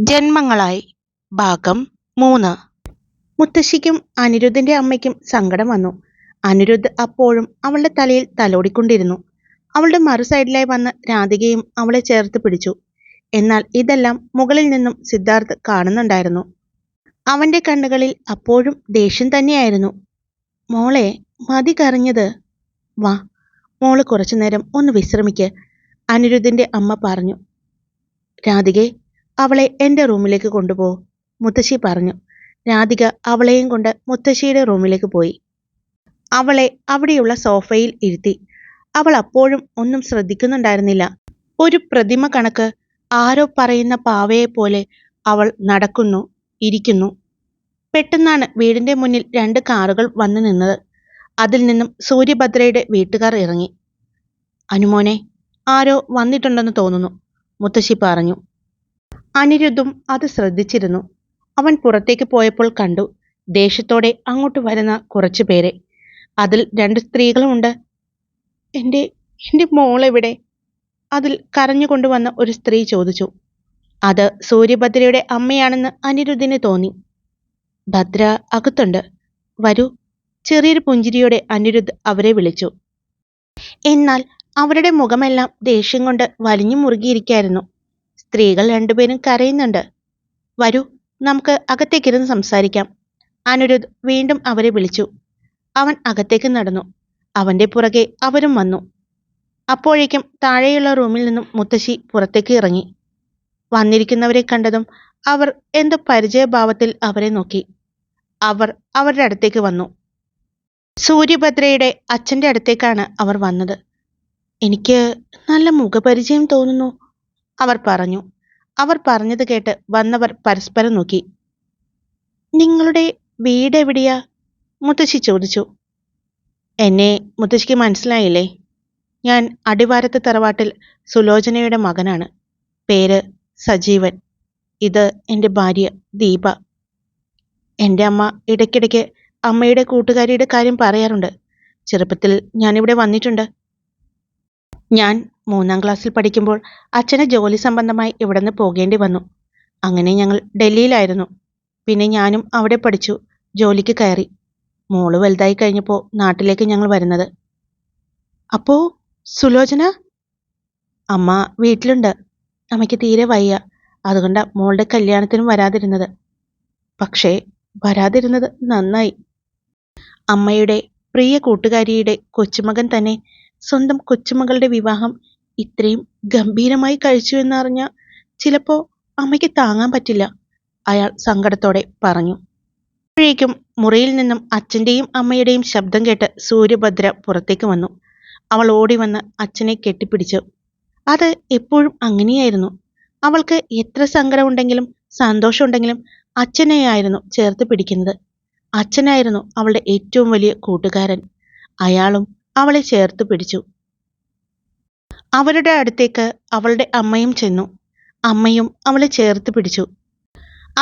ജന്മങ്ങളായി ഭാഗം 3. മുത്തശ്ശിക്കും അനിരുദ്ധിന്റെ അമ്മയ്ക്കും സങ്കടം വന്നു. അനിരുദ്ധ് അപ്പോഴും അവളുടെ തലയിൽ തലോടിക്കൊണ്ടിരുന്നു. അവളുടെ മറു സൈഡിലായി വന്ന് രാധികയും അവളെ ചേർത്ത് പിടിച്ചു. എന്നാൽ ഇതെല്ലാം മുകളിൽ നിന്നും സിദ്ധാർത്ഥ് കാണുന്നുണ്ടായിരുന്നു. അവന്റെ കണ്ണുകളിൽ അപ്പോഴും ദേഷ്യം തന്നെയായിരുന്നു. മോളെ, മതി കരഞ്ഞത്. വാ, മോള് കുറച്ചു നേരം ഒന്ന് വിശ്രമിക്ക്, അനിരുദ്ധിന്റെ അമ്മ പറഞ്ഞു. രാധികെ, അവളെ എൻ്റെ റൂമിലേക്ക് കൊണ്ടുപോ, മുത്തശ്ശി പറഞ്ഞു. രാധിക അവളെയും കൊണ്ട് മുത്തശ്ശിയുടെ റൂമിലേക്ക് പോയി. അവളെ അവിടെയുള്ള സോഫയിൽ ഇരുത്തി. അവൾ അപ്പോഴും ഒന്നും ശ്രദ്ധിക്കുന്നുണ്ടായിരുന്നില്ല. ഒരു പ്രതിമ കണക്ക് ആരോ പറയുന്ന പാവയെപ്പോലെ അവൾ നടക്കുന്നു, ഇരിക്കുന്നു. പെട്ടെന്നാണ് വീടിന്റെ മുന്നിൽ 2 കാറുകൾ വന്നു നിന്നത്. അതിൽ നിന്നും സൂര്യഭദ്രയുടെ വീട്ടുകാർ ഇറങ്ങി. അനുമോനെ, ആരോ വന്നിട്ടുണ്ടെന്ന് തോന്നുന്നു, മുത്തശ്ശി പറഞ്ഞു. അനിരുദ്ധും അത് ശ്രദ്ധിച്ചിരുന്നു. അവൻ പുറത്തേക്ക് പോയപ്പോൾ കണ്ടു ദേഷ്യത്തോടെ അങ്ങോട്ട് വരുന്ന കുറച്ചു പേരെ. അതിൽ 2 സ്ത്രീകളുമുണ്ട്. എൻ്റെ മോളെവിടെ? അതിൽ കരഞ്ഞുകൊണ്ടുവന്ന ഒരു സ്ത്രീ ചോദിച്ചു. അത് സൂര്യഭദ്രയുടെ അമ്മയാണെന്ന് അനിരുദ്ധിന് തോന്നി. ഭദ്ര അകത്തുണ്ട്, വരൂ, ചെറിയൊരു പുഞ്ചിരിയോടെ അനിരുദ്ധ് അവരെ വിളിച്ചു. എന്നാൽ അവരുടെ മുഖമെല്ലാം ദേഷ്യം കൊണ്ട് വലിഞ്ഞു മുറുകിയിരിക്കായിരുന്നു. സ്ത്രീകൾ 2 പേരും കരയുന്നുണ്ട്. വരൂ, നമുക്ക് അകത്തേക്കിരുന്ന് സംസാരിക്കാം, അനിരുദ്ധ് വീണ്ടും അവരെ വിളിച്ചു. അവൻ അകത്തേക്ക് നടന്നു. അവന്റെ പുറകെ അവരും വന്നു. അപ്പോഴേക്കും താഴെയുള്ള റൂമിൽ നിന്നും മുത്തശ്ശി പുറത്തേക്ക് ഇറങ്ങി. വന്നിരിക്കുന്നവരെ കണ്ടതും അവർ എന്തോ പരിചയഭാവത്തിൽ അവരെ നോക്കി. അവർ അവരുടെ അടുത്തേക്ക് വന്നു. സൂര്യഭദ്രയുടെ അച്ഛൻ്റെ അടുത്തേക്കാണ് അവർ വന്നത്. എനിക്ക് നല്ല മുഖപരിചയം തോന്നുന്നു, അവർ പറഞ്ഞു. അവർ പറഞ്ഞത് കേട്ട് വന്നവർ പരസ്പരം നോക്കി. നിങ്ങളുടെ വീട് എവിടെയാ? മുത്തശ്ശി ചോദിച്ചു. എന്നെ മുത്തശ്ശിക്ക് മനസ്സിലായില്ലേ? ഞാൻ അടിവാരത്ത് തറവാട്ടിൽ സുലോചനയുടെ മകനാണ്. പേര് സജീവൻ. ഇത് എൻ്റെ ഭാര്യ ദീപ. എൻ്റെ അമ്മ ഇടയ്ക്കിടയ്ക്ക് അമ്മയുടെ കൂട്ടുകാരിയുടെ കാര്യം പറയാറുണ്ട്. ചെറുപ്പത്തിൽ ഞാനിവിടെ വന്നിട്ടുണ്ട്. ഞാൻ 3ാം ക്ലാസ്സിൽ പഠിക്കുമ്പോൾ അച്ഛന് ജോലി സംബന്ധമായി ഇവിടുന്ന് പോകേണ്ടി വന്നു. അങ്ങനെ ഞങ്ങൾ ഡൽഹിയിലായിരുന്നു. പിന്നെ ഞാനും അവിടെ പഠിച്ചു, ജോലിക്ക് കയറി. മോള് വലുതായി കഴിഞ്ഞപ്പോൾ നാട്ടിലേക്ക് ഞങ്ങൾ വരുന്നത്. അപ്പോ സുലോചന? അമ്മ വീട്ടിലുണ്ട്. അമ്മയ്ക്ക് തീരെ വയ്യ, അതുകൊണ്ടാ മോളുടെ കല്യാണത്തിനും വരാതിരുന്നത്. പക്ഷേ വരാതിരുന്നത് നന്നായി. അമ്മയുടെ പ്രിയ കൂട്ടുകാരിയുടെ കൊച്ചുമകൻ തന്നെ സ്വന്തം കൊച്ചുമകളുടെ വിവാഹം ഇത്രയും ഗംഭീരമായി കഴിച്ചു എന്നറിഞ്ഞ ചിലപ്പോ അമ്മയ്ക്ക് താങ്ങാൻ പറ്റില്ല, അയാൾ സങ്കടത്തോടെ പറഞ്ഞു. അപ്പോഴേക്കും മുറിയിൽ നിന്നും അച്ഛൻ്റെയും അമ്മയുടെയും ശബ്ദം കേട്ട് സൂര്യഭദ്ര പുറത്തേക്ക് വന്നു. അവൾ ഓടി വന്ന് അച്ഛനെ കെട്ടിപ്പിടിച്ചു. അത് എപ്പോഴും അങ്ങനെയായിരുന്നു. അവൾക്ക് എത്ര സങ്കടമുണ്ടെങ്കിലും സന്തോഷമുണ്ടെങ്കിലും അച്ഛനെയായിരുന്നു ചേർത്ത് പിടിക്കുന്നത്. അച്ഛനായിരുന്നു അവളുടെ ഏറ്റവും വലിയ കൂട്ടുകാരൻ. അയാളും അവളെ ചേർത്ത് പിടിച്ചു. അവരുടെ അടുത്തേക്ക് അവളുടെ അമ്മയും ചെന്നു. അമ്മയും അവളെ ചേർത്ത് പിടിച്ചു.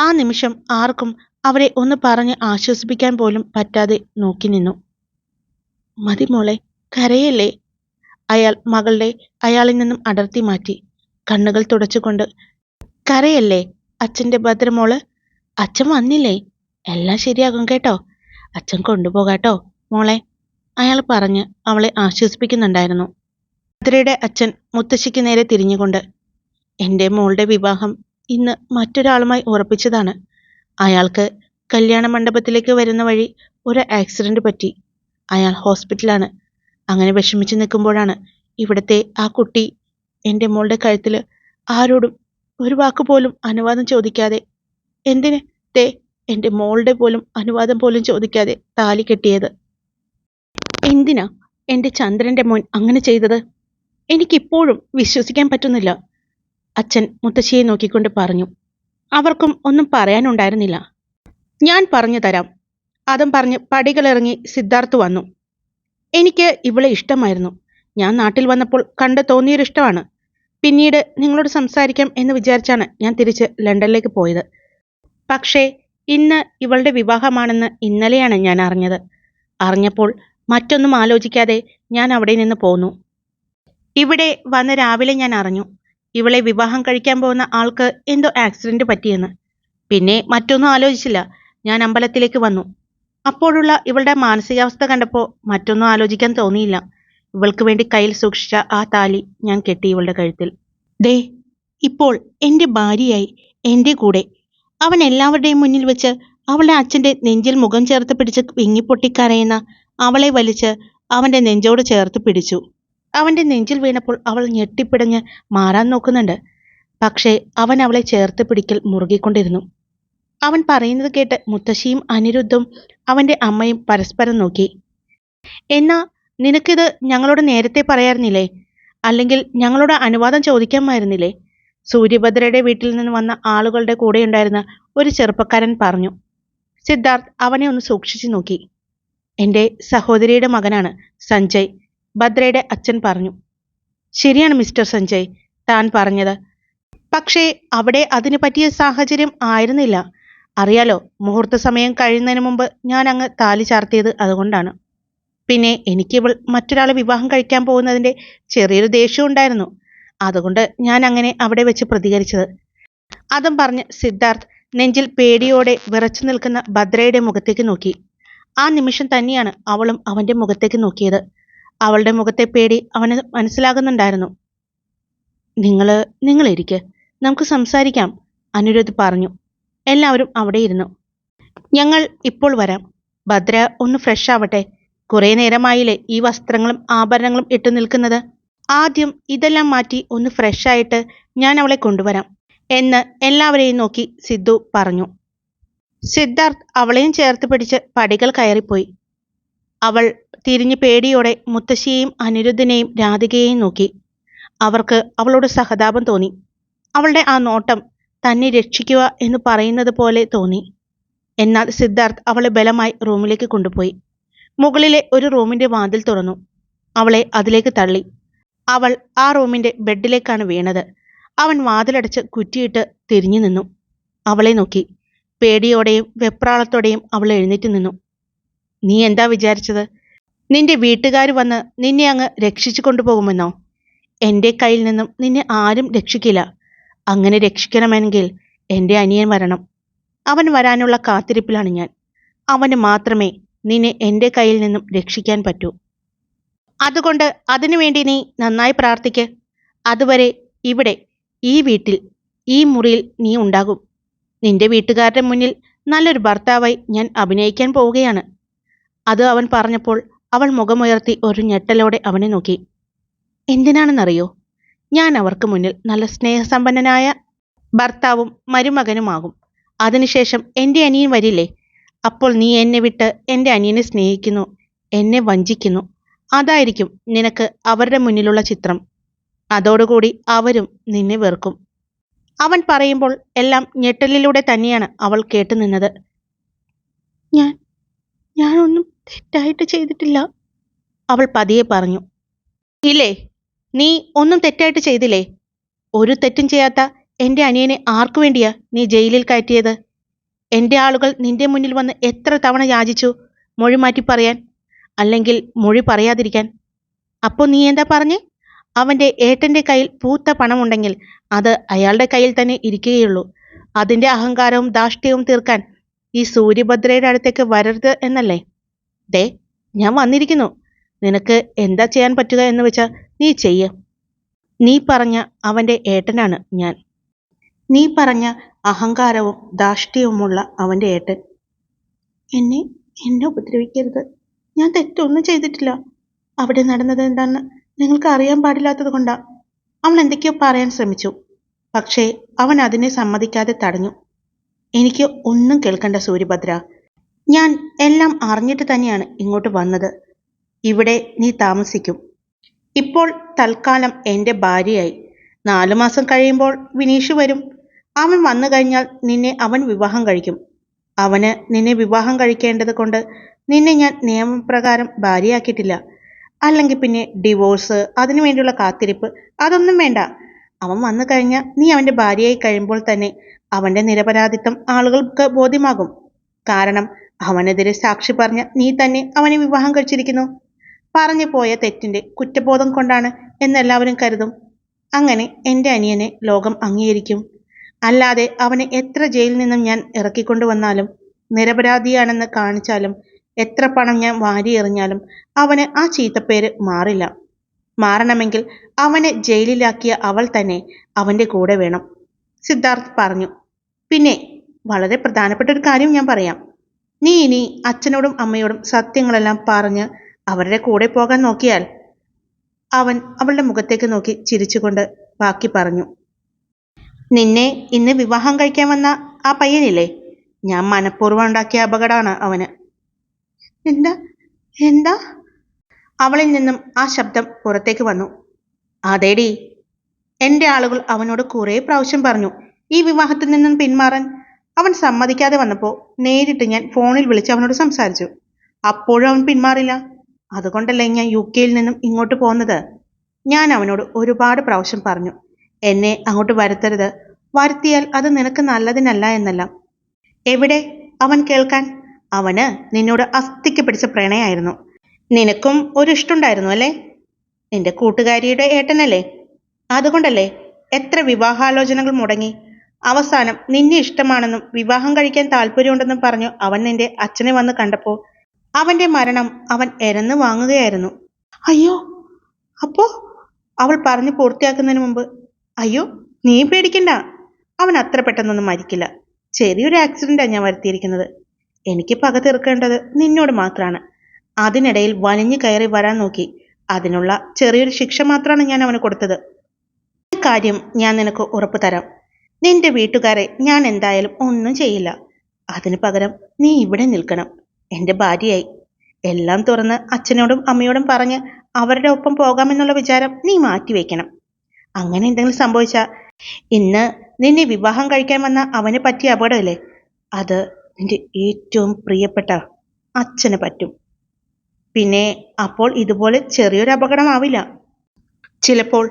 ആ നിമിഷം ആർക്കും അവരെ ഒന്ന് പറഞ്ഞ് ആശ്വസിപ്പിക്കാൻ പോലും പറ്റാതെ നോക്കി നിന്നു. മതി മോളെ, കരയല്ലേ, അയാൾ മകളുടെ അയാളിൽ നിന്നും അടർത്തി മാറ്റി. കണ്ണുകൾ തുടച്ചുകൊണ്ട്. കരയല്ലേ അച്ഛൻ്റെ ഭദ്രമോള്, അച്ഛൻ വന്നില്ലേ, എല്ലാം ശരിയാകും കേട്ടോ, അച്ഛൻ കൊണ്ടുപോകാട്ടോ മോളെ, അയാൾ പറഞ്ഞ് അവളെ ആശ്വസിപ്പിക്കുന്നുണ്ടായിരുന്നു. ഭദ്രയുടെ അച്ഛൻ മുത്തശ്ശിക്ക് നേരെ തിരിഞ്ഞുകൊണ്ട്. എൻ്റെ മോളുടെ വിവാഹം ഇന്ന് മറ്റൊരാളുമായി ഉറപ്പിച്ചതാണ്. അയാൾക്ക് കല്യാണ മണ്ഡപത്തിലേക്ക് വരുന്ന വഴി ഒരു ആക്സിഡന്റ് പറ്റി. അയാൾ ഹോസ്പിറ്റലാണ്. അങ്ങനെ വിഷമിച്ച് നിൽക്കുമ്പോഴാണ് ഇവിടുത്തെ ആ കുട്ടി എൻ്റെ മോളുടെ കഴുത്തിൽ ആരോടും ഒരു വാക്ക് പോലും അനുവാദം ചോദിക്കാതെ, എന്തിന് തേ എൻ്റെ മോളുടെ പോലും അനുവാദം പോലും ചോദിക്കാതെ താലി കെട്ടിയത്. എന്തിനാ എൻ്റെ ചന്ദ്രൻ്റെ മോൻ അങ്ങനെ ചെയ്തത്? എനിക്കിപ്പോഴും വിശ്വസിക്കാൻ പറ്റുന്നില്ല, അച്ഛൻ മുത്തശ്ശിയെ നോക്കിക്കൊണ്ട് പറഞ്ഞു. അവർക്കും ഒന്നും പറയാനുണ്ടായിരുന്നില്ല. ഞാൻ പറഞ്ഞു തരാം, അതും പറഞ്ഞ് പടികളിറങ്ങി സിദ്ധാർത്ഥ് വന്നു. എനിക്ക് ഇവളെ ഇഷ്ടമായിരുന്നു. ഞാൻ നാട്ടിൽ വന്നപ്പോൾ കണ്ട് തോന്നിയൊരിഷ്ടമാണ്. പിന്നീട് നിങ്ങളോട് സംസാരിക്കാം എന്ന് വിചാരിച്ചാണ് ഞാൻ തിരിച്ച് ലണ്ടനിലേക്ക് പോയത്. പക്ഷേ ഇന്ന് ഇവളുടെ വിവാഹമാണെന്ന് ഇന്നലെയാണ് ഞാൻ അറിഞ്ഞത്. അറിഞ്ഞപ്പോൾ മറ്റൊന്നും ആലോചിക്കാതെ ഞാൻ അവിടെ നിന്ന് പോന്നു. ഇവിടെ വന്ന് രാവിലെ ഞാൻ അറിഞ്ഞു. ഇവളെ വിവാഹം കഴിക്കാൻ പോകുന്ന ആൾക്ക് എന്തോ ആക്സിഡന്റ് പറ്റിയെന്ന്. പിന്നെ മറ്റൊന്നും ആലോചിച്ചില്ല. ഞാൻ അമ്പലത്തിലേക്ക് വന്നു. അപ്പോഴുള്ള ഇവളുടെ മാനസികാവസ്ഥ കണ്ടപ്പോൾ മറ്റൊന്നും ആലോചിക്കാൻ തോന്നിയില്ല. ഇവൾക്ക് വേണ്ടി കയ്യിൽ സൂക്ഷിച്ച ആ താലി ഞാൻ കെട്ടി ഇവളുടെ കഴുത്തിൽ. ദേ, ഇപ്പോൾ എൻ്റെ ഭാര്യയായി എൻ്റെ കൂടെ. അവൻ എല്ലാവരുടെയും മുന്നിൽ വെച്ച് അവളുടെ അച്ഛൻ്റെ നെഞ്ചിൽ മുഖം ചേർത്ത് പിടിച്ച് വിങ്ങിപ്പൊട്ടിക്കരയുന്ന അവളെ വലിച്ച് അവൻ്റെ നെഞ്ചോട് ചേർത്ത് പിടിച്ചു. അവൻ്റെ നെഞ്ചിൽ വീണപ്പോൾ അവൾ ഞെട്ടിപ്പിടഞ്ഞ് മാറാൻ നോക്കുന്നുണ്ട്. പക്ഷേ അവൻ അവളെ ചേർത്ത് പിടിക്കൽ മുറുകിക്കൊണ്ടിരുന്നു. അവൻ പറയുന്നത് കേട്ട് മുത്തശ്ശിയും അനിരുദ്ധും അവൻ്റെ അമ്മയും പരസ്പരം നോക്കി. എന്നാ നിനക്കിത് ഞങ്ങളോട് നേരത്തെ പറയാറുന്നില്ലേ? അല്ലെങ്കിൽ ഞങ്ങളോട് അനുവാദം ചോദിക്കാമായിരുന്നില്ലേ? സൂര്യഭദ്രയുടെ വീട്ടിൽ നിന്ന് വന്ന ആളുകളുടെ കൂടെയുണ്ടായിരുന്ന ഒരു ചെറുപ്പക്കാരൻ പറഞ്ഞു. സിദ്ധാർത്ഥ് അവനെ ഒന്ന് സൂക്ഷിച്ചു നോക്കി. എൻ്റെ സഹോദരിയുടെ മകനാണ് സഞ്ജയ്, ഭദ്രയുടെ അച്ഛൻ പറഞ്ഞു. ശരിയാണ് മിസ്റ്റർ സഞ്ജയ് താൻ പറഞ്ഞത്. പക്ഷേ അവിടെ അതിന് പറ്റിയ സാഹചര്യം ആയിരുന്നില്ല. അറിയാലോ, മുഹൂർത്ത സമയം കഴിയുന്നതിന് മുമ്പ് ഞാൻ അങ്ങ് താലി ചാർത്തിയത് അതുകൊണ്ടാണ്. പിന്നെ എനിക്കിവൾ മറ്റൊരാളെ വിവാഹം കഴിക്കാൻ പോകുന്നതിൻ്റെ ചെറിയൊരു ദേഷ്യം ഉണ്ടായിരുന്നു. അതുകൊണ്ട് ഞാൻ അങ്ങനെ അവിടെ വെച്ച് പ്രതികരിച്ചത്. അതും പറഞ്ഞ് സിദ്ധാർത്ഥ് നെഞ്ചിൽ പേടിയോടെ വിറച്ചു നിൽക്കുന്ന ഭദ്രയുടെ മുഖത്തേക്ക് നോക്കി. ആ നിമിഷം തന്നെയാണ് അവളും അവൻ്റെ മുഖത്തേക്ക് നോക്കിയത്. അവളുടെ മുഖത്തെ പേടി അവന് മനസ്സിലാകുന്നുണ്ടായിരുന്നു. നിങ്ങൾ ഇരിക്ക്, നമുക്ക് സംസാരിക്കാം, അനിരുദ്ധ് പറഞ്ഞു. എല്ലാവരും അവിടെ ഇരുന്നു. ഞങ്ങൾ ഇപ്പോൾ വരാം. ഭദ്ര ഒന്ന് ഫ്രഷ് ആവട്ടെ. കുറെ നേരമായില്ലേ ഈ വസ്ത്രങ്ങളും ആഭരണങ്ങളും ഇട്ടു നിൽക്കുന്നത്. ആദ്യം ഇതെല്ലാം മാറ്റി ഒന്ന് ഫ്രഷ് ആയിട്ട് ഞാൻ അവളെ കൊണ്ടുവരാം എന്ന് എല്ലാവരെയും നോക്കി സിദ്ധു പറഞ്ഞു. സിദ്ധാർത്ഥ് അവളെയും ചേർത്ത് പിടിച്ച് പടികൾ കയറിപ്പോയി. അവൾ തിരിഞ്ഞ് പേടിയോടെ മുത്തശ്ശിയെയും അനിരുദ്ധിനെയും രാധികയെയും നോക്കി. അവർക്ക് അവളോട് സഹതാപം തോന്നി. അവളുടെ ആ നോട്ടം തന്നെ രക്ഷിക്കുക എന്ന് പറയുന്നത് പോലെ തോന്നി. എന്നാൽ സിദ്ധാർത്ഥ് അവളെ ബലമായി റൂമിലേക്ക് കൊണ്ടുപോയി. മുകളിലെ ഒരു റൂമിന്റെ വാതിൽ തുറന്നു. അവളെ അതിലേക്ക് തള്ളി. അവൾ ആ റൂമിന്റെ ബെഡിലേക്കാണ് വീണത്. അവൻ വാതിലടച്ച് കുറ്റിയിട്ട് തിരിഞ്ഞു നിന്നു. അവളെ നോക്കി. പേടിയോടെയും വെപ്രാളത്തോടെയും അവൾ എഴുന്നേറ്റ് നിന്നു. നീ എന്താ വിചാരിച്ചത്? നിന്റെ വീട്ടുകാർ വന്ന് നിന്നെ അങ്ങ് രക്ഷിച്ചു കൊണ്ടുപോകുമെന്നോ? എൻ്റെ കയ്യിൽ നിന്നും നിന്നെ ആരും രക്ഷിക്കില്ല. അങ്ങനെ രക്ഷിക്കണമെങ്കിൽ എൻ്റെ അനിയൻ വരണം. അവൻ വരാനുള്ള കാത്തിരിപ്പിലാണ് ഞാൻ. അവന് മാത്രമേ നിന്നെ എൻ്റെ കയ്യിൽ നിന്നും രക്ഷിക്കാൻ പറ്റൂ. അതുകൊണ്ട് അതിനുവേണ്ടി നീ നന്നായി പ്രാർത്ഥിക്ക്. അതുവരെ ഇവിടെ, ഈ വീട്ടിൽ, ഈ മുറിയിൽ നീ ഉണ്ടാകും. നിന്റെ വീട്ടുകാരുടെ മുന്നിൽ നല്ലൊരു ഭർത്താവായി ഞാൻ അഭിനയിക്കാൻ പോവുകയാണ്. അത് അവൻ പറഞ്ഞപ്പോൾ അവൾ മുഖമുയർത്തി ഒരു ഞെട്ടലോടെ അവനെ നോക്കി. എന്തിനാണെന്നറിയോ? ഞാൻ അവർക്ക് മുന്നിൽ നല്ല സ്നേഹസമ്പന്നനായ ഭർത്താവും മരുമകനുമാകും. അതിനുശേഷം എൻ്റെ അനിയൻ വരില്ലേ? അപ്പോൾ നീ എന്നെ വിട്ട് എൻ്റെ അനിയനെ സ്നേഹിക്കുന്നു, എന്നെ വഞ്ചിക്കുന്നു. അതായിരിക്കും നിനക്ക് അവരുടെ മുന്നിലുള്ള ചിത്രം. അതോടുകൂടി അവരും നിന്നെ വെറുക്കും. അവൻ പറയുമ്പോൾ എല്ലാം ഞെട്ടലിലൂടെ തന്നെയാണ് അവൾ കേട്ടുനിന്നത്. ഞാനൊന്നും തെറ്റായിട്ട് ചെയ്തിട്ടില്ല, അവൾ പതിയെ പറഞ്ഞു. ഇല്ലേ? നീ ഒന്നും തെറ്റായിട്ട് ചെയ്തില്ലേ? ഒരു തെറ്റും ചെയ്യാത്ത എൻ്റെ അനിയനെ ആർക്കു വേണ്ടിയാ നീ ജയിലിൽ കയറ്റിയത്? എൻ്റെ ആളുകൾ നിന്റെ മുന്നിൽ വന്ന് എത്ര തവണ യാചിച്ചു മൊഴി മാറ്റി പറയാൻ, അല്ലെങ്കിൽ മൊഴി പറയാതിരിക്കാൻ. അപ്പോൾ നീ എന്താ പറഞ്ഞേ? അവൻ്റെ ഏട്ടൻ്റെ കയ്യിൽ പൂത്ത പണമുണ്ടെങ്കിൽ അത് അയാളുടെ കയ്യിൽ തന്നെ ഇരിക്കുകയുള്ളൂ. അതിൻ്റെ അഹങ്കാരവും ധാർഷ്ട്യവും തീർക്കാൻ ഈ സൂര്യഭദ്രയുടെ അടുത്തേക്ക് വരരുത് എന്നല്ലേ? ദേ, ഞാൻ വന്നിരിക്കുന്നു. നിനക്ക് എന്താ ചെയ്യാൻ പറ്റുക എന്ന് വെച്ചാൽ നീ ചെയ്യ. നീ പറഞ്ഞ അവൻ്റെ ഏട്ടനാണ് ഞാൻ. നീ പറഞ്ഞ അഹങ്കാരവും ധാർഷ്ട്യവുമുള്ള അവൻ്റെ ഏട്ടൻ. എന്നെ ഉപദ്രവിക്കരുത്. ഞാൻ തെറ്റൊന്നും ചെയ്തിട്ടില്ല. അവിടെ നടന്നത് എന്താണെന്ന് നിങ്ങൾക്ക് അറിയാൻ പാടില്ലാത്തത് കൊണ്ടാ. അവൾ എന്തൊക്കെയോ പറയാൻ ശ്രമിച്ചു. പക്ഷേ അവൻ അതിനെ സമ്മതിക്കാതെ തടഞ്ഞു. എനിക്ക് ഒന്നും കേൾക്കണ്ട സൂര്യഭദ്ര. ഞാൻ എല്ലാം അറിഞ്ഞിട്ട് തന്നെയാണ് ഇങ്ങോട്ട് വന്നത്. ഇവിടെ നീ താമസിക്കും. ഇപ്പോൾ തൽക്കാലം എൻ്റെ ഭാര്യയായി. 4 മാസം കഴിയുമ്പോൾ വിനീഷ് വരും. അവൻ വന്നു കഴിഞ്ഞാൽ നിന്നെ അവൻ വിവാഹം കഴിക്കും. അവന് നിന്നെ വിവാഹം കഴിക്കേണ്ടത് കൊണ്ട് നിന്നെ ഞാൻ നിയമപ്രകാരം ഭാര്യയാക്കിയിട്ടില്ല. അല്ലെങ്കിൽ പിന്നെ ഡിവോഴ്സ്, അതിനു വേണ്ടിയുള്ള കാത്തിരിപ്പ്, അതൊന്നും വേണ്ട. അവൻ വന്നു കഴിഞ്ഞാൽ നീ അവൻ്റെ ഭാര്യയായി കഴിയുമ്പോൾ തന്നെ അവൻ്റെ നിരപരാധിത്വം ആളുകൾക്ക് ബോധ്യമാകും. കാരണം അവനെതിരെ സാക്ഷി പറഞ്ഞ നീ തന്നെ അവനെ വിവാഹം കഴിച്ചിരിക്കുന്നു. പറഞ്ഞു പോയ തെറ്റിൻ്റെ കുറ്റബോധം കൊണ്ടാണ് എന്നെല്ലാവരും കരുതും. അങ്ങനെ എൻ്റെ അനിയനെ ലോകം അംഗീകരിക്കും. അല്ലാതെ അവനെ എത്ര ജയിലിൽ നിന്നും ഞാൻ ഇറക്കിക്കൊണ്ടുവന്നാലും, നിരപരാധിയാണെന്ന് കാണിച്ചാലും, എത്ര പണം ഞാൻ വാരിയെറിഞ്ഞാലും അവന് ആ ചീത്തപ്പേര് മാറില്ല. മാറണമെങ്കിൽ അവനെ ജയിലിലാക്കിയ അവൾ തന്നെ അവൻ്റെ കൂടെ വേണം. സിദ്ധാർത്ഥ് പറഞ്ഞു. പിന്നെ വളരെ പ്രധാനപ്പെട്ട ഒരു കാര്യം ഞാൻ പറയാം. നീ ഇനി അച്ഛനോടും അമ്മയോടും സത്യങ്ങളെല്ലാം പറഞ്ഞ് അവരുടെ കൂടെ പോകാൻ നോക്കിയാൽ. അവൻ അവളുടെ മുഖത്തേക്ക് നോക്കി ചിരിച്ചുകൊണ്ട് ബാക്കി പറഞ്ഞു. നിന്നെ ഇന്ന് വിവാഹം കഴിക്കാൻ വന്ന ആ പയ്യനില്ലേ, ഞാൻ മനഃപൂർവ്വം ഉണ്ടാക്കിയ അപകടമാണ് അവന്. എന്താ എന്താ അവളിൽ നിന്നും ആ ശബ്ദം പുറത്തേക്ക് വന്നു. അതേടി, എൻ്റെ ആളുകൾ അവനോട് കുറേ പ്രാവശ്യം പറഞ്ഞു ഈ വിവാഹത്തിൽ നിന്നും പിന്മാറാൻ. അവൻ സമ്മതിക്കാതെ വന്നപ്പോൾ നേരിട്ട് ഞാൻ ഫോണിൽ വിളിച്ച് അവനോട് സംസാരിച്ചു. അപ്പോഴും അവൻ പിന്മാറില്ല. അതുകൊണ്ടല്ലേ ഞാൻ UK നിന്നും ഇങ്ങോട്ട് പോകുന്നത്. ഞാൻ അവനോട് ഒരുപാട് പ്രാവശ്യം പറഞ്ഞു എന്നെ അങ്ങോട്ട് വരുത്തരുത്, വരുത്തിയാൽ അത് നിനക്ക് നല്ലതിനല്ല എന്നെല്ലാം. എവിടെ അവൻ കേൾക്കാൻ? അവന് നിന്നോട് അസ്ഥിക്ക് പിടിച്ച പ്രണയായിരുന്നു. നിനക്കും ഒരു ഇഷ്ടമുണ്ടായിരുന്നു അല്ലേ? നിന്റെ കൂട്ടുകാരിയുടെ ഏട്ടനല്ലേ? അതുകൊണ്ടല്ലേ എത്ര വിവാഹാലോചനകൾ മുടങ്ങി. അവസാനം നിന്നെ ഇഷ്ടമാണെന്നും വിവാഹം കഴിക്കാൻ താല്പര്യമുണ്ടെന്നും പറഞ്ഞു അവൻ നിന്റെ അച്ഛനെ വന്ന് കണ്ടപ്പോൾ അവന്റെ മരണം അവൻ എരന്ന് വാങ്ങുകയായിരുന്നു. അയ്യോ, അപ്പോ അവൾ പറഞ്ഞു പൂർത്തിയാക്കുന്നതിന് മുമ്പ്, അയ്യോ നീ പേടിക്കണ്ട, അവൻ അത്ര പെട്ടെന്നൊന്നും മരിക്കില്ല. ചെറിയൊരു ആക്സിഡന്റാണ് ഞാൻ വരുത്തിയിരിക്കുന്നത്. എനിക്ക് പക തീർക്കേണ്ടത് നിന്നോട് മാത്രമാണ്. അതിനിടയിൽ വലിഞ്ഞു കയറി വരാൻ നോക്കി. അതിനുള്ള ചെറിയൊരു ശിക്ഷ മാത്രമാണ് ഞാൻ അവന് കൊടുത്തത്. ഈ കാര്യം ഞാൻ നിനക്ക് ഉറപ്പു തരാം. നിന്റെ വീട്ടുകാരെ ഞാൻ എന്തായാലും ഒന്നും ചെയ്യില്ല. അതിനു പകരം നീ ഇവിടെ നിൽക്കണം, എൻ്റെ ഭാര്യയായി. എല്ലാം തുറന്ന് അച്ഛനോടും അമ്മയോടും പറഞ്ഞ് അവരുടെ ഒപ്പം പോകാമെന്നുള്ള വിചാരം നീ മാറ്റിവെക്കണം. അങ്ങനെ എന്തെങ്കിലും സംഭവിച്ചാൽ ഇന്ന് നിന്നെ വിവാഹം കഴിക്കാൻ വന്ന അവന് പറ്റിയ അപകടമില്ലേ, അത് നിന്റെ ഏറ്റവും പ്രിയപ്പെട്ട അച്ഛന് പറ്റും. പിന്നെ അപ്പോൾ ഇതുപോലെ ചെറിയൊരു അപകടമാവില്ല, ചിലപ്പോൾ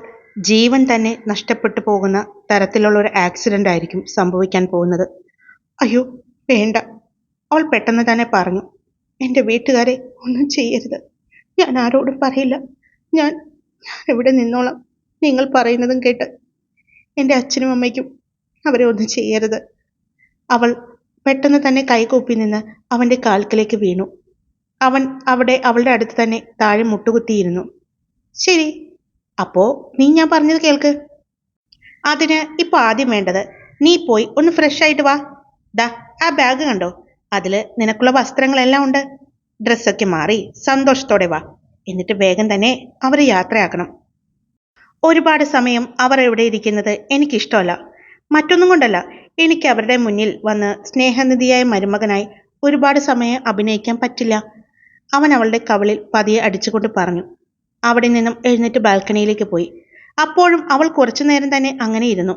ജീവൻ തന്നെ നഷ്ടപ്പെട്ടു പോകുന്ന തരത്തിലുള്ള ഒരു ആക്സിഡന്റ് ആയിരിക്കും സംഭവിക്കാൻ പോകുന്നത്. അയ്യോ വേണ്ട, അവൾ പെട്ടെന്ന് തന്നെ പറഞ്ഞു. എൻ്റെ വീട്ടുകാരെ ഒന്നും ചെയ്യരുത്. ഞാൻ ആരോടും പറയില്ല. ഞാൻ ഇവിടെ നിന്നോളാം. നിങ്ങൾ പറയുന്നതും കേട്ട്. എൻ്റെ അച്ഛനും അമ്മയ്ക്കും അവരെ ഒന്നും ചെയ്യരുത്. അവൾ പെട്ടെന്ന് തന്നെ കൈകൂപ്പി നിന്ന് അവൻ്റെ കാൽക്കലേക്ക് വീണു. അവൻ അവിടെ അവളുടെ അടുത്ത് തന്നെ താഴെ മുട്ടുകുത്തിയിരുന്നു. ശരി, അപ്പോ നീ ഞാൻ പറഞ്ഞത് കേൾക്ക്. അതിന് ഇപ്പൊ ആദ്യം വേണ്ടത് നീ പോയി ഒന്ന് ഫ്രഷ് ആയിട്ട് വാ. ദാ ആ ബാഗ് കണ്ടോ, അതില് നിനക്കുള്ള വസ്ത്രങ്ങളെല്ലാം ഉണ്ട്. ഡ്രസ്സൊക്കെ മാറി സന്തോഷത്തോടെ വാ. എന്നിട്ട് വേഗം തന്നെ അവരെ യാത്രയാക്കണം. ഒരുപാട് സമയം അവർ എവിടെ ഇരിക്കുന്നത് എനിക്കിഷ്ടമല്ല. മറ്റൊന്നും കൊണ്ടല്ല, എനിക്ക് അവരുടെ മുന്നിൽ വന്ന് സ്നേഹനിധിയായ മരുമകനായി ഒരുപാട് സമയം അഭിനയിക്കാൻ പറ്റില്ല. അവൻ അവളുടെ കവിളിൽ പതിയെ അടിച്ചുകൊണ്ട് പറഞ്ഞു. അവിടെ നിന്നും എഴുന്നേറ്റ് ബാൽക്കണിയിലേക്ക് പോയി. അപ്പോഴും അവൾ കുറച്ചു നേരം തന്നെ അങ്ങനെ ഇരുന്നു.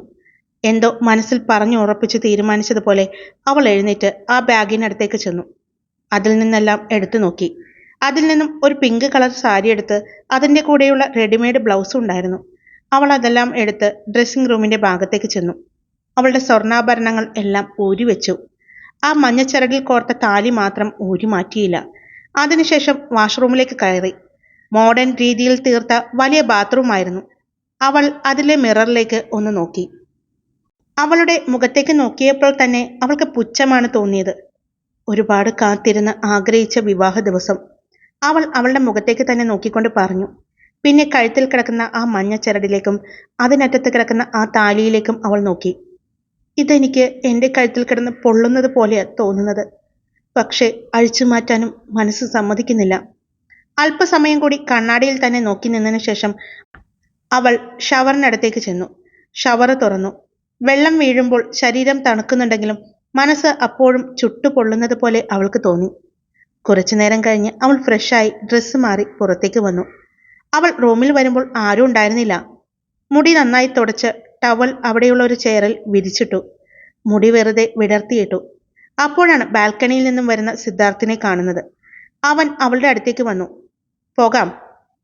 എന്തോ മനസ്സിൽ പറഞ്ഞു ഉറപ്പിച്ച് തീരുമാനിച്ചതുപോലെ അവൾ എഴുന്നേറ്റ് ആ ബാഗിനടുത്തേക്ക് ചെന്നു. അതിൽ നിന്നെല്ലാം എടുത്തു നോക്കി. അതിൽ നിന്നും ഒരു പിങ്ക് കളർ സാരി എടുത്ത് അതിൻ്റെ കൂടെയുള്ള റെഡിമെയ്ഡ് ബ്ലൗസും ഉണ്ടായിരുന്നു. അവൾ അതെല്ലാം എടുത്ത് ഡ്രസ്സിംഗ് റൂമിൻ്റെ ഭാഗത്തേക്ക് ചെന്നു. അവളുടെ സ്വർണ്ണാഭരണങ്ങൾ എല്ലാം ഊരി വെച്ചു. ആ മഞ്ഞച്ചരടിൽ കോർത്ത താലി മാത്രം ഊരി മാറ്റിയില്ല. അതിനുശേഷം വാഷ്റൂമിലേക്ക് കയറി. മോഡേൺ രീതിയിൽ തീർത്ത വലിയ ബാത്റൂമായിരുന്നു. അവൾ അതിലെ മിററിലേക്ക് ഒന്ന് നോക്കി. അവളുടെ മുഖത്തേക്ക് നോക്കിയപ്പോൾ തന്നെ അവൾക്ക് പുച്ഛമാണ് തോന്നിയത്. ഒരുപാട് കാത്തിരുന്ന് ആഗ്രഹിച്ച വിവാഹ ദിവസം. അവൾ അവളുടെ മുഖത്തേക്ക് തന്നെ നോക്കിക്കൊണ്ട് പറഞ്ഞു. പിന്നെ കഴുത്തിൽ കിടക്കുന്ന ആ മഞ്ഞച്ചരടിലേക്കും അതിനറ്റത്ത് കിടക്കുന്ന ആ താലിയിലേക്കും അവൾ നോക്കി. ഇതെനിക്ക് എൻ്റെ കഴുത്തിൽ കിടന്ന് പൊള്ളുന്നത് പോലെയാണ് തോന്നുന്നത്. പക്ഷെ അഴിച്ചു മാറ്റാനും മനസ്സ് സമ്മതിക്കുന്നില്ല. അല്പസമയം കൂടി കണ്ണാടിയിൽ തന്നെ നോക്കി നിന്നതിന് ശേഷം അവൾ ഷവറിനടുത്തേക്ക് ചെന്നു. ഷവർ തുറന്നു. വെള്ളം വീഴുമ്പോൾ ശരീരം തണുക്കുന്നുണ്ടെങ്കിലും മനസ്സ് അപ്പോഴും ചുട്ടുപൊള്ളുന്നത് പോലെ അവൾക്ക് തോന്നി. കുറച്ചു നേരം കഴിഞ്ഞ് അവൾ ഫ്രഷായി ഡ്രസ്സ് മാറി പുറത്തേക്ക് വന്നു. അവൾ റൂമിൽ വരുമ്പോൾ ആരും ഉണ്ടായിരുന്നില്ല. മുടി നന്നായി തുടച്ച് ടവൽ അവിടെയുള്ള ഒരു ചെയറിൽ വിരിച്ചിട്ടു. മുടി വെറുതെ വിടർത്തിയിട്ടു. അപ്പോഴാണ് ബാൽക്കണിയിൽ നിന്നും വരുന്ന സിദ്ധാർത്ഥിനെ കാണുന്നത്. അവൻ അവളുടെ അടുത്തേക്ക് വന്നു. പോകാം,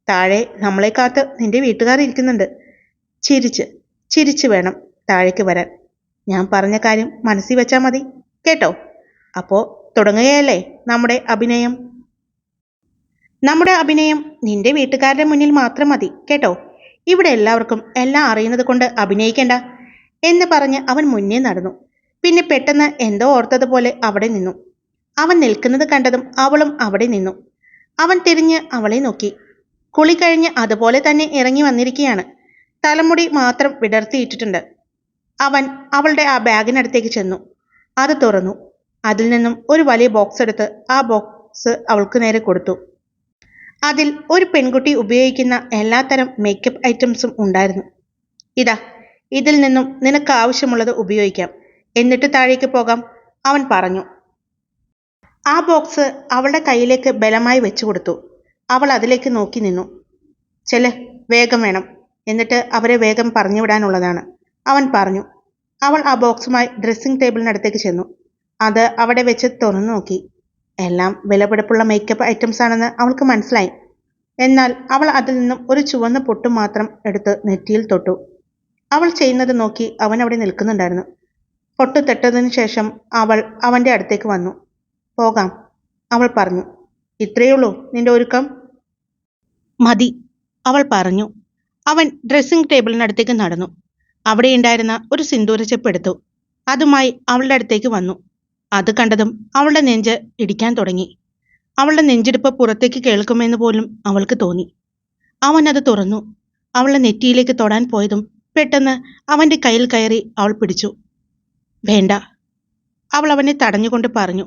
താഴെ നമ്മളെ കാത്ത് നിന്റെ വീട്ടുകാർ ഇരിക്കുന്നുണ്ട്. ചിരിച്ച് വേണം താഴേക്ക് വരാൻ. ഞാൻ പറഞ്ഞ കാര്യം മനസ്സിൽ വെച്ചാൽ മതി കേട്ടോ. അപ്പോ തുടങ്ങുകയല്ലേ നമ്മുടെ അഭിനയം. നമ്മുടെ അഭിനയം നിന്റെ വീട്ടുകാരുടെ മുന്നിൽ മാത്രം മതി കേട്ടോ. ഇവിടെ എല്ലാവർക്കും എല്ലാം അറിയുന്നത് കൊണ്ട് അഭിനയിക്കേണ്ട എന്ന് പറഞ്ഞ് അവൻ മുന്നേ നടന്നു. പിന്നെ പെട്ടെന്ന് എന്തോ ഓർത്തതുപോലെ അവിടെ നിന്നു. അവൻ നിൽക്കുന്നത് കണ്ടതും അവളും അവിടെ നിന്നു. അവൻ തിരിഞ്ഞ് അവളെ നോക്കി. കുളി കഴിഞ്ഞ് അതുപോലെ തന്നെ ഇറങ്ങി വന്നിരിക്കുകയാണ്. തലമുടി മാത്രം വിടർത്തിയിട്ടിട്ടുണ്ട്. അവൻ അവളുടെ ആ ബാഗിനടുത്തേക്ക് ചെന്നു. അത് തുറന്നു. അതിൽ നിന്നും ഒരു വലിയ ബോക്സ് എടുത്ത് ആ ബോക്സ് അവൾക്ക് നേരെ കൊടുത്തു. അതിൽ ഒരു പെൺകുട്ടി ഉപയോഗിക്കുന്ന എല്ലാത്തരം മേക്കപ്പ് ഐറ്റംസും ഉണ്ടായിരുന്നു. ഇതാ, ഇതിൽ നിന്നും നിനക്ക് ആവശ്യമുള്ളത് ഉപയോഗിക്കാം, എന്നിട്ട് താഴേക്ക് പോകാം, അവൻ പറഞ്ഞു. ആ ബോക്സ് അവളുടെ കയ്യിലേക്ക് ബലമായി വെച്ചു കൊടുത്തു. അവൾ അതിലേക്ക് നോക്കി നിന്നു. ചെല്, വേഗം വേണം, എന്നിട്ട് അവരെ വേഗം പറഞ്ഞുവിടാനുള്ളതാണ്, അവൻ പറഞ്ഞു. അവൾ ആ ബോക്സുമായി ഡ്രസ്സിംഗ് ടേബിളിനടുത്തേക്ക് ചെന്നു. അത് അവിടെ വെച്ച് തുറന്നു നോക്കി. എല്ലാം വിലപിടിപ്പുള്ള മേക്കപ്പ് ഐറ്റംസ് ആണെന്ന് അവൾക്ക് മനസ്സിലായി. എന്നാൽ അവൾ അതിൽ നിന്നും ഒരു ചുവന്ന പൊട്ട് മാത്രം എടുത്ത് നെറ്റിയിൽ തൊട്ടു. അവൾ ചെയ്യുന്നത് നോക്കി അവൻ അവിടെ നിൽക്കുന്നുണ്ടായിരുന്നു. പൊട്ട് തൊട്ടതിനു ശേഷം അവൾ അവൻ്റെ അടുത്തേക്ക് വന്നു. പോകാം, അവൾ പറഞ്ഞു. ഇത്രയുള്ളൂ നിന്റെ ഒരുക്കം? മതി, അവൾ പറഞ്ഞു. അവൻ ഡ്രസ്സിംഗ് ടേബിളിനടുത്തേക്ക് നടന്നു. അവിടെ ഉണ്ടായിരുന്ന ഒരു സിന്ദൂരച്ചെപ്പ് എടുത്തു. അതുമായി അവളുടെ അടുത്തേക്ക് വന്നു. അത് കണ്ടതും അവളുടെ നെഞ്ച് ഇടിക്കാൻ തുടങ്ങി. അവളുടെ നെഞ്ചിടിപ്പ് പുറത്തേക്ക് കേൾക്കുമെന്ന് പോലും അവൾക്ക് തോന്നി. അവൻ അത് തുറന്നു. അവളുടെ നെറ്റിയിലേക്ക് തൊടാൻ പോയതും പെട്ടെന്ന് അവൻ്റെ കയ്യിൽ കയറി അവൾ പിടിച്ചു. വേണ്ട, അവൾ അവനെ തടഞ്ഞുകൊണ്ട് പറഞ്ഞു.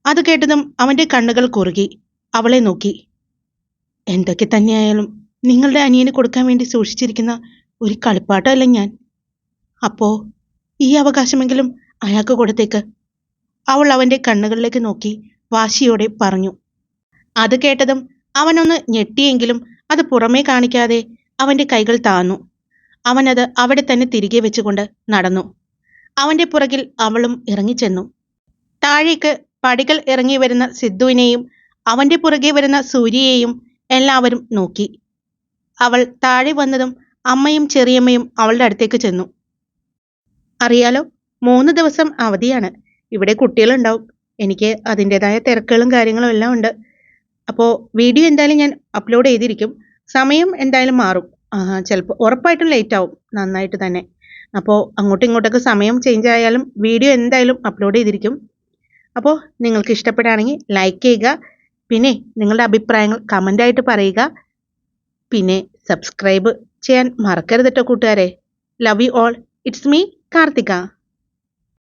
അത് കേട്ടതും അവൻ്റെ കണ്ണുകൾ കുറുകി അവളെ നോക്കി. എന്തൊക്കെ തന്നെയായാലും നിങ്ങളുടെ അനിയന് കൊടുക്കാൻ വേണ്ടി സൂക്ഷിച്ചിരിക്കുന്ന ഒരു കളിപ്പാട്ടമല്ല ഞാൻ. അപ്പോ ഈ അവകാശമെങ്കിലും അയാൾക്ക് കൊടുത്തേക്ക്, അവൾ അവൻ്റെ കണ്ണുകളിലേക്ക് നോക്കി വാശിയോടെ പറഞ്ഞു. അത് കേട്ടതും അവനൊന്ന് ഞെട്ടിയെങ്കിലും അത് പുറമേ കാണിക്കാതെ അവൻ്റെ കൈകൾ താന്നു. അവനത് അവിടെ തന്നെ തിരികെ വെച്ചുകൊണ്ട് നടന്നു. അവൻ്റെ പുറകിൽ അവളും ഇറങ്ങിച്ചെന്നു. താഴേക്ക് പടികൾ ഇറങ്ങി വരുന്ന സിദ്ധുവിനെയും അവൻ്റെ പുറകെ വരുന്ന സൂര്യയെയും എല്ലാവരും നോക്കി. അവൾ താഴെ വന്നതും അമ്മയും ചെറിയമ്മയും അവളുടെ അടുത്തേക്ക് ചെന്നു. അറിയാലോ, 3 ദിവസം അവധിയാണ്. ഇവിടെ കുട്ടികളുണ്ടാവും. എനിക്ക് അതിൻ്റെതായ തിരക്കുകളും കാര്യങ്ങളും എല്ലാം ഉണ്ട്. അപ്പോൾ വീഡിയോ എന്തായാലും ഞാൻ അപ്ലോഡ് ചെയ്തിരിക്കും. സമയം എന്തായാലും മാറും. ചിലപ്പോൾ ഉറപ്പായിട്ടും ലേറ്റ് ആവും, നന്നായിട്ട് തന്നെ. അപ്പോൾ അങ്ങോട്ടും ഇങ്ങോട്ടൊക്കെ സമയം ചേഞ്ച് ആയാലും വീഡിയോ എന്തായാലും അപ്ലോഡ് ചെയ്തിരിക്കും. അപ്പോൾ നിങ്ങൾക്ക് ഇഷ്ടപ്പെടുകയാണെങ്കിൽ ലൈക്ക് ചെയ്യുക. പിന്നെ നിങ്ങളുടെ അഭിപ്രായങ്ങൾ കമൻ്റായിട്ട് പറയുക. പിന്നെ സബ്സ്ക്രൈബ് ചെയ്യാൻ മറക്കരുത് കേട്ടോ കൂട്ടുകാരെ. Love you all. It's me Karthika.